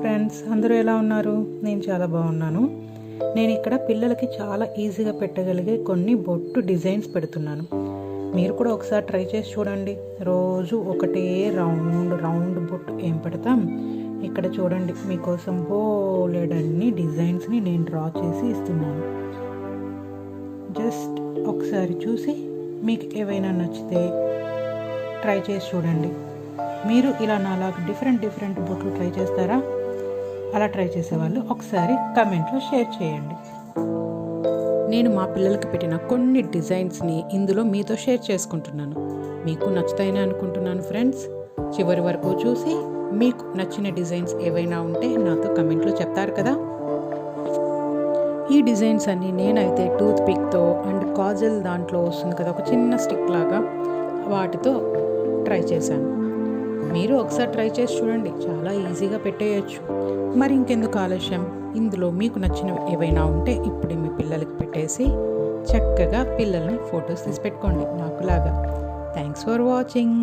Friends, అందరూ ఎలా ఉన్నారు? నేను చాలా బాగున్నాను. నేను ఇక్కడ పిల్లలకి చాలా ఈజీగా పెట్టగలిగే కొన్ని బొట్టు డిజైన్స్ పెడుతున్నాను. మీరు కూడా ఒకసారి ట్రై చేసి చూడండి. రోజు ఒకటే రౌండ్ బొట్టు ఏం పెడతాం. ఇక్కడ చూడండి, మీకోసం బోలెడన్ని డిజైన్స్ని నేను డ్రా చేసి ఇస్తున్నాను. జస్ట్ ఒకసారి చూసి మీకు ఏవైనా నచ్చితే ట్రై చేసి చూడండి. మీరు ఇలా నాలాగా డిఫరెంట్ బొట్లు ట్రై చేస్తారా? అలా ట్రై చేసేవాళ్ళు ఒకసారి కమెంట్లో షేర్ చేయండి. నేను మా పిల్లలకి పెట్టిన కొన్ని డిజైన్స్ని ఇందులో మీతో షేర్ చేసుకుంటున్నాను. మీకు నచ్చుతాయని అనుకుంటున్నాను ఫ్రెండ్స్. చివరి వరకు చూసి మీకు నచ్చిన డిజైన్స్ ఏవైనా ఉంటే నాతో కమెంట్లో చెప్తారు కదా. ఈ డిజైన్స్ అన్నీ నేనైతే టూత్ పిక్తో అండ్ కాజల్ దాంట్లో వస్తుంది కదా, ఒక చిన్న స్టిక్ లాగా, వాటితో ట్రై చేశాను. మీరు ఒకసారి ట్రై చేసి చూడండి, చాలా ఈజీగా పెట్టేయచ్చు. మరి ఇంకెందుకు ఆలస్యం, ఇందులో మీకు నచ్చినవి ఏవైనా ఉంటే ఇప్పుడే మీ పిల్లలకి పెట్టేసి చక్కగా పిల్లల్ని ఫొటోస్ తీసి పెట్టుకోండి నాకులాగా. Thanks for watching.